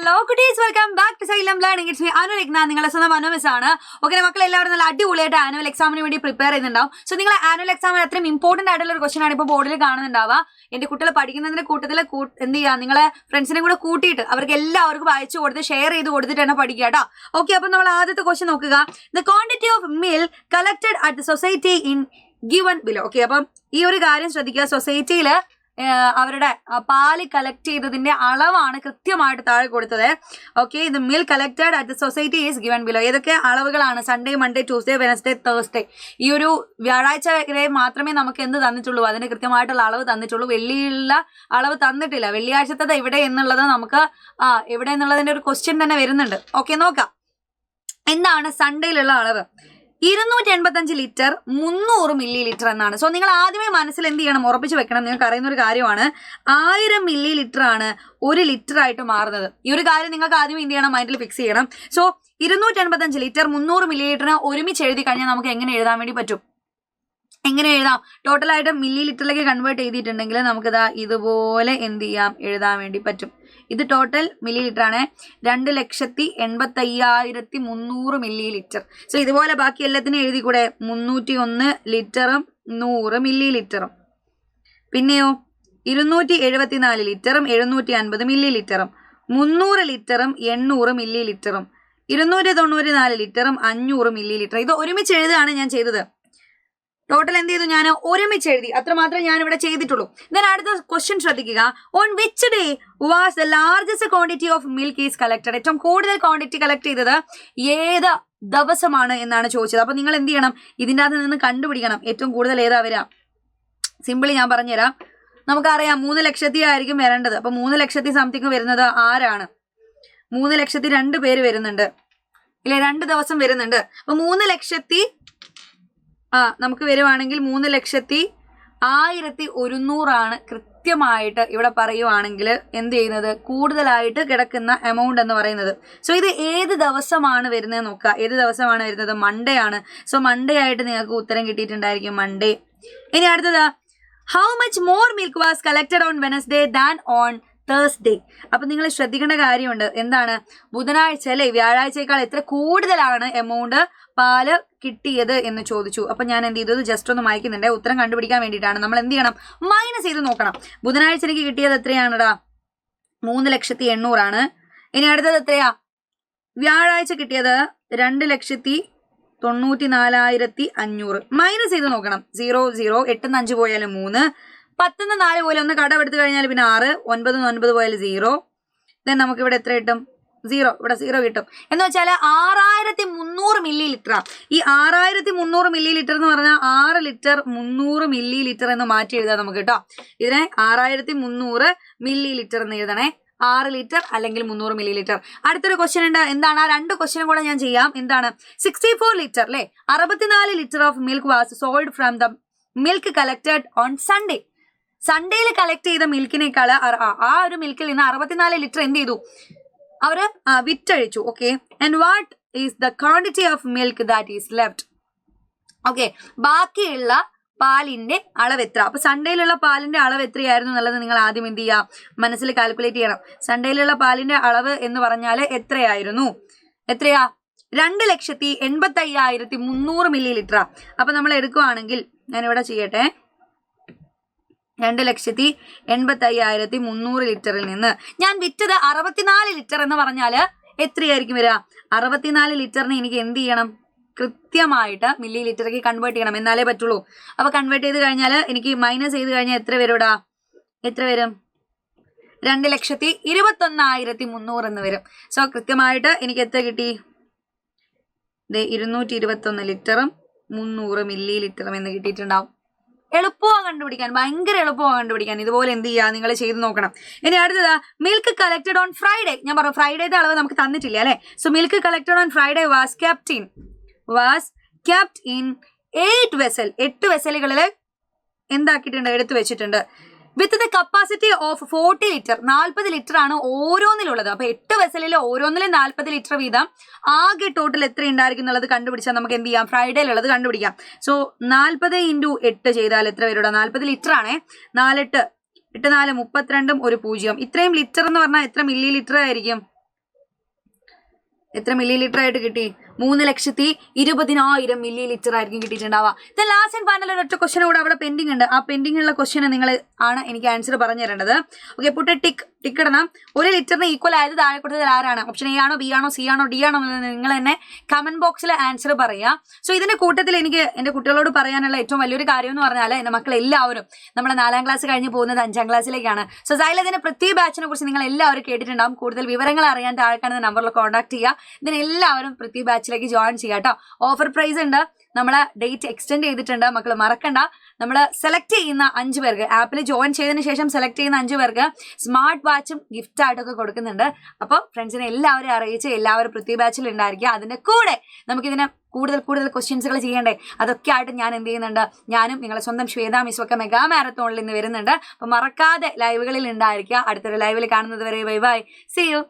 Hello കുട്ടീസ്, welcome back to Xylem learning. It's me Anu Ratna. നിങ്ങളുടെ സ്വന്തം അനുമിസ് ആണ്. ഓക്കെ, മക്കൾ എല്ലാവരും നല്ല അടിപൊളിയായിട്ട് ആനുവൽ എക്സാമിന് വേണ്ടി പ്രിപ്പയർ ചെയ്യുന്നുണ്ടാവും. സോ നിങ്ങൾ ആനുവൽ എക്സാമിന് അത്രയും ഇമ്പോർട്ടന്റ് ആയിട്ടുള്ള ഒരു ക്വസ്റ്റൻ ആണ് ഇപ്പോൾ ബോർഡിൽ കാണുന്നുണ്ടാവുക. എന്റെ കുട്ടികൾ പഠിക്കുന്നതിന്റെ കൂട്ടത്തിൽ എന്ത് ചെയ്യുക, നിങ്ങളെ ഫ്രണ്ട്സിനെ കൂടെ കൂട്ടിയിട്ട് അവർക്ക് എല്ലാവർക്കും അയച്ചു കൊടുത്ത് ഷെയർ ചെയ്ത് കൊടുത്തിട്ട് തന്നെ പഠിക്കുക കേട്ടോ. ഓക്കെ, അപ്പൊ നമ്മൾ ആദ്യത്തെ ക്വസ്റ്റൻ നോക്കുക. The quantity of milk collected at the society in given below. Okay, അപ്പം ഈ ഒരു കാര്യം ശ്രദ്ധിക്കുക. സൊസൈറ്റിയിൽ അവരുടെ പാല് കളക്ട് ചെയ്തതിന്റെ അളവാണ് കൃത്യമായിട്ട് താഴെ കൊടുത്തത്. ഓക്കെ, ഇത് milk collected at the society is given below. ഏതൊക്കെ അളവുകളാണ്? Sunday, Monday, Tuesday, Wednesday, Thursday. ഈ ഒരു വ്യാഴാഴ്ച വരെ മാത്രമേ നമുക്ക് എന്ത് തന്നിട്ടുള്ളൂ, അതിന് കൃത്യമായിട്ടുള്ള അളവ് തന്നിട്ടുള്ളൂ. വെള്ളിയുള്ള അളവ് തന്നിട്ടില്ല. വെള്ളിയാഴ്ചത്തത് എവിടെ എന്നുള്ളത് നമുക്ക് എവിടെ എന്നുള്ളതിന്റെ ഒരു ക്വസ്റ്റ്യൻ തന്നെ വരുന്നുണ്ട്. ഓക്കെ, നോക്കാം. എന്താണ് സൺഡേയിലുള്ള അളവ്? 285 ലിറ്റർ 300 മില്ലി ലിറ്റർ എന്നാണ്. സോ നിങ്ങൾ ആദ്യമേ മനസ്സിൽ എന്ത് ചെയ്യണം, ഉറപ്പിച്ച് വെക്കണം. നിങ്ങൾക്ക് അറിയുന്ന ഒരു കാര്യമാണ്, 1000 മില്ലി ലിറ്റർ ആണ് 1 ലിറ്റർ ആയിട്ട് മാറുന്നത്. ഈ ഒരു കാര്യം നിങ്ങൾക്ക് ആദ്യമേ എന്ത് ചെയ്യണം, മൈൻഡിൽ ഫിക്സ് ചെയ്യണം. സോ 285 ലിറ്റർ 300 മില്ലി ലിറ്ററിന് ഒരുമിച്ച് എഴുതി കഴിഞ്ഞാൽ നമുക്ക് എങ്ങനെ എഴുതാൻ വേണ്ടി പറ്റും? എങ്ങനെ എഴുതാം? ടോട്ടലായിട്ട് മില്ലി ലിറ്ററിലേക്ക് കൺവേർട്ട് ചെയ്തിട്ടുണ്ടെങ്കിൽ നമുക്കിതാ ഇതുപോലെ എന്ത് ചെയ്യാം, എഴുതാൻ വേണ്ടി പറ്റും. ഇത് ടോട്ടൽ മില്ലി ലിറ്റർ ആണ്, 2,85,300 മില്ലി ലിറ്റർ. സോ ഇതുപോലെ ബാക്കി എല്ലാത്തിനും എഴുതി കൂടെ. 301 ലിറ്ററും 100 മില്ലി ലിറ്ററും. പിന്നെയോ 274 ലിറ്ററും 750 മില്ലി ലിറ്ററും. 300 ലിറ്ററും 800 മില്ലി ലിറ്ററും. 294 ലിറ്ററും 500 milli litre. ഇത് ഒരുമിച്ച് എഴുതുകയാണ് ഞാൻ ചെയ്തത്. ടോട്ടൽ എന്ത് ചെയ്തു? ഞാൻ ഒരുമിച്ച് എഴുതി. അത്രമാത്രം ഞാൻ ഇവിടെ ചെയ്തിട്ടുള്ളൂ. ദെൻ അടുത്ത ക്വസ്റ്റ്യൻ ശ്രദ്ധിക്കുക. On which day was the largest quantity of milk is collected? ഏറ്റവും കൂടുതൽ ക്വാണ്ടിറ്റി കളക്ട് ചെയ്തത് ഏത് ദിവസമാണ് എന്നാണ് ചോദിച്ചത്. അപ്പൊ നിങ്ങൾ എന്ത് ചെയ്യണം, ഇതിൻ്റെ അകത്ത് നിന്ന് കണ്ടുപിടിക്കണം ഏറ്റവും കൂടുതൽ ഏതാ വരാ. സിമ്പിളി ഞാൻ പറഞ്ഞുതരാം. നമുക്കറിയാം 3 ലക്ഷത്തി ആയിരിക്കും വരേണ്ടത്. അപ്പൊ 3 ലക്ഷത്തി സംതിങ് വരുന്നത് ആരാണ്? 3 ലക്ഷത്തി 2 പേര് വരുന്നുണ്ട് ഇല്ലേ, 2 ദിവസം വരുന്നുണ്ട്. അപ്പൊ 3 ലക്ഷത്തി നമുക്ക് വരുവാണെങ്കിൽ 3,01,100 കൃത്യമായിട്ട് ഇവിടെ പറയുവാണെങ്കിൽ എന്ത് ചെയ്യുന്നത്, കൂടുതലായിട്ട് കിടക്കുന്ന എമൗണ്ട് എന്ന് പറയുന്നത്. സോ ഇത് ഏത് ദിവസമാണ് വരുന്നത് നോക്കുക. ഏത് ദിവസമാണ് വരുന്നത്? മൺഡേ ആണ്. സോ മൺഡേ ആയിട്ട് നിങ്ങൾക്ക് ഉത്തരം കിട്ടിയിട്ടുണ്ടായിരിക്കും, മൺഡേ. ഇനി അടുത്തത്, how much more milk was collected on Wednesday than on Thursday. അപ്പൊ നിങ്ങൾ ശ്രദ്ധിക്കേണ്ട കാര്യമുണ്ട്. എന്താണ്? ബുധനാഴ്ച അല്ലെ വ്യാഴാഴ്ചയേക്കാൾ എത്ര കൂടുതലാണ് എമൗണ്ട് പാല് കിട്ടിയത് എന്ന് ചോദിച്ചു. അപ്പൊ ഞാൻ എന്ത് ചെയ്തത്, ജസ്റ്റ് ഒന്ന് മായ്ക്കുന്നുണ്ട്. ഉത്തരം കണ്ടുപിടിക്കാൻ വേണ്ടിയിട്ടാണ്. നമ്മൾ എന്ത് ചെയ്യണം, മൈനസ് ചെയ്ത് നോക്കണം. ബുധനാഴ്ച എനിക്ക് കിട്ടിയത് എത്രയാണെടാ? 3,800,000. ഇനി അടുത്തത് എത്രയാ? വ്യാഴാഴ്ച കിട്ടിയത് 2,94,500. മൈനസ് ചെയ്ത് നോക്കണം. 0 0 8 5 പോയാലും 3, 10 4 പോലെ ഒന്ന് കടമെടുത്ത് കഴിഞ്ഞാൽ പിന്നെ 6, 9 9 പോയാൽ 0. ദെൻ നമുക്ക് ഇവിടെ എത്ര കിട്ടും? 0. ഇവിടെ 0 കിട്ടും. എന്ന് വെച്ചാൽ 6,300 മില്ലി ലിറ്റർ. ഈ 6,300 മില്ലി ലിറ്റർ എന്ന് പറഞ്ഞാൽ 6 ലിറ്റർ 300 മില്ലി ലിറ്റർ എന്ന് മാറ്റി എഴുതാം നമുക്ക് കേട്ടോ. ഇതിനെ 6,300 മില്ലി ലിറ്റർ എന്ന് എഴുതണേ. 6 ലിറ്റർ അല്ലെങ്കിൽ 300 മില്ലി ലിറ്റർ. അടുത്തൊരു ക്വസ്റ്റ്യൻ ഉണ്ട്. എന്താണ്? ആ 2 ക്വസ്റ്റ്യനും കൂടെ ഞാൻ ചെയ്യാം. എന്താണ്? 64 ലിറ്റർ അല്ലെ, 64 litre of milk was sold from the milk collected on Sunday. സൺഡേയിൽ കളക്ട് ചെയ്ത മിൽക്കിനേക്കാൾ ആ ഒരു മിൽക്കിൽ നിന്ന് 64 ലിറ്റർ എന്ത് ചെയ്തു, അവര് വിറ്റഴിച്ചു. Okay, and what is the quantity of milk that is left? Okay, ബാക്കിയുള്ള പാലിന്റെ അളവ് എത്ര? അപ്പൊ സൺഡേയിലുള്ള പാലിന്റെ അളവ് എത്രയായിരുന്നു എന്നുള്ളത് നിങ്ങൾ ആദ്യം എന്ത് ചെയ്യുക, മനസ്സിൽ കാൽക്കുലേറ്റ് ചെയ്യണം. സൺഡേയിലുള്ള പാലിന്റെ അളവ് എന്ന് പറഞ്ഞാൽ എത്രയായിരുന്നു? എത്രയാ? 2,85,300 മില്ലി ലിറ്റർ. അപ്പൊ നമ്മൾ എടുക്കുവാണെങ്കിൽ ഞാനിവിടെ ചെയ്യട്ടെ. 2,85,300 ലിറ്ററിൽ നിന്ന് ഞാൻ വിറ്റത് 64 ലിറ്റർ എന്ന് പറഞ്ഞാൽ എത്രയായിരിക്കും വരിക? 64 ലിറ്ററിന് എനിക്ക് എന്ത് ചെയ്യണം, കൃത്യമായിട്ട് മില്ലി ലിറ്ററിലേക്ക് കൺവേർട്ട് ചെയ്യണം, എന്നാലേ പറ്റുള്ളൂ. അപ്പൊ കൺവേർട്ട് ചെയ്ത് കഴിഞ്ഞാൽ എനിക്ക് മൈനസ് ചെയ്ത് കഴിഞ്ഞാൽ എത്ര വരൂടാ? എത്ര വരും? 2,21,300 എന്ന് വരും. സോ കൃത്യമായിട്ട് എനിക്ക് എത്ര കിട്ടി? 221 ലിറ്ററും 300 മില്ലി ലിറ്ററും എന്ന് കിട്ടിയിട്ടുണ്ടാവും. എളുപ്പമാണ് കണ്ടുപിടിക്കാൻ, ഭയങ്കര എളുപ്പമാണ് കണ്ടുപിടിക്കാൻ. ഇതുപോലെ എന്ത് ചെയ്യുക, നിങ്ങൾ ചെയ്ത് നോക്കണം. ഇനി അടുത്തത്, മിൽക്ക് കളക്റ്റഡ് ഓൺ ഫ്രൈഡേ. ഞാൻ പറഞ്ഞു ഫ്രൈഡേത്തെ അളവ് നമുക്ക് തന്നിട്ടില്ല അല്ലെ. So milk collected on Friday was kept in 8 vessel. 8 വെസലുകളിൽ എന്താക്കിയിട്ടുണ്ട്, എടുത്തു വെച്ചിട്ടുണ്ട്. With the capacity of 40 litre. 40 litre ആണ് ഓരോന്നിലുള്ളത്. അപ്പൊ 8 വെസലിൽ ഓരോന്നിലും 40 ലിറ്റർ വീതം. ആകെ ടോട്ടൽ എത്ര ഉണ്ടായിരിക്കും എന്നുള്ളത് കണ്ടുപിടിച്ചാൽ നമുക്ക് എന്ത് ചെയ്യാം, ഫ്രൈഡേയിലുള്ളത് കണ്ടുപിടിക്കാം. സോ 40 × 8 ചെയ്താൽ എത്ര വരും? 40 ലിറ്റർ ആണേ. 4 8 8 4 32 1 0. ഇത്രയും ലിറ്റർ എന്ന് പറഞ്ഞാൽ എത്ര മില്ലി ലിറ്റർ ആയിരിക്കും? എത്ര മില്ലി ലിറ്റർ ആയിട്ട് കിട്ടി? 3,20,000 മില്ലി ലിറ്റർ ആയിരിക്കും കിട്ടിയിട്ടുണ്ടാവുക. ലാസ്റ്റ് ആൻഡ് ഫൈനൽ ഒരൊറ്റ ക്വസ്റ്റൻ കൂടെ അവിടെ പെൻഡിങ് ഉണ്ട്. ആ പെൻഡിങ് ഉള്ള ക്വസ്റ്റ്യൻ നിങ്ങൾ ആണ് എനിക്ക് ആൻസർ പറഞ്ഞു തരേണ്ടത്. ഓക്കെ, പുട്ട് ടിക്ക് ഇടണം. 1 ലിറ്ററിന് ഈക്വൽ ആയത് താഴെ കൊടുത്തത് ആരാണ്? ഓപ്ഷൻ എ ആണോ, ബി ആണോ, സി ആണോ, ഡി ആണോ എന്നത് നിങ്ങൾ തന്നെ കമന്റ് ബോക്സിൽ ആൻസർ പറയുക. സോ ഇതിന്റെ കൂട്ടത്തിൽ എനിക്ക് എന്റെ കുട്ടികളോട് പറയാനുള്ള ഏറ്റവും വലിയൊരു കാര്യം എന്ന് പറഞ്ഞാൽ എന്റെ മക്കൾ എല്ലാവരും നമ്മളെ 4ാം ക്ലാസ് കഴിഞ്ഞ് പോകുന്നത് 5ാം ക്ലാസ്സിലേക്കാണ്. സോ സൈലതിന്റെ പ്രത്യേക ബാച്ചിനെ കുറിച്ച് നിങ്ങൾ എല്ലാവരും കേട്ടിട്ടുണ്ടാവും. കൂടുതൽ വിവരങ്ങൾ അറിയാൻ താഴെ കാണുന്ന നമ്പറിൽ കോൺടാക്ട് ചെയ്യുക. ഇതിനെല്ലാവരും പ്രത്യേക ബാച്ചിലേക്ക് ജോയിൻ ചെയ്യുക കേട്ടോ. ഓഫർ പ്രൈസ് ഉണ്ട്. നമ്മളെ ഡേറ്റ് എക്സ്റ്റെൻഡ് ചെയ്തിട്ടുണ്ട്. മക്കൾ മറക്കണ്ട. നമ്മൾ സെലക്ട് ചെയ്യുന്ന 5 പേർക്ക്, ആപ്പിൽ ജോയിൻ ചെയ്തതിന് ശേഷം സെലക്ട് ചെയ്യുന്ന 5 പേർക്ക് സ്മാർട്ട് വാച്ചും ഗിഫ്റ്റ് ആയിട്ടൊക്കെ കൊടുക്കുന്നുണ്ട്. അപ്പോൾ ഫ്രണ്ട്സിനെ എല്ലാവരും അറിയിച്ച് എല്ലാവരും പൃഥ്വി ബാച്ചിൽ ഉണ്ടായിരിക്കുക. അതിന്റെ കൂടെ നമുക്കിതിനെ കൂടുതൽ ക്വസ്റ്റ്യൻസുകൾ ചെയ്യണ്ടേ? അതൊക്കെ ആയിട്ട് ഞാൻ എന്ത് ചെയ്യുന്നുണ്ട്? ഞാനും നിങ്ങളെ സ്വന്തം ശ്വേതാ മിസ് ഒക്കെ മെഗാ മാരത്തോണിൽ ഇന്ന് വരുന്നുണ്ട്. അപ്പൊ മറക്കാതെ ലൈവുകളിൽ ഉണ്ടായിരിക്കുക. അടുത്തൊരു ലൈവിൽ കാണുന്നത് വരെ ബൈ ബൈ, സീ യു.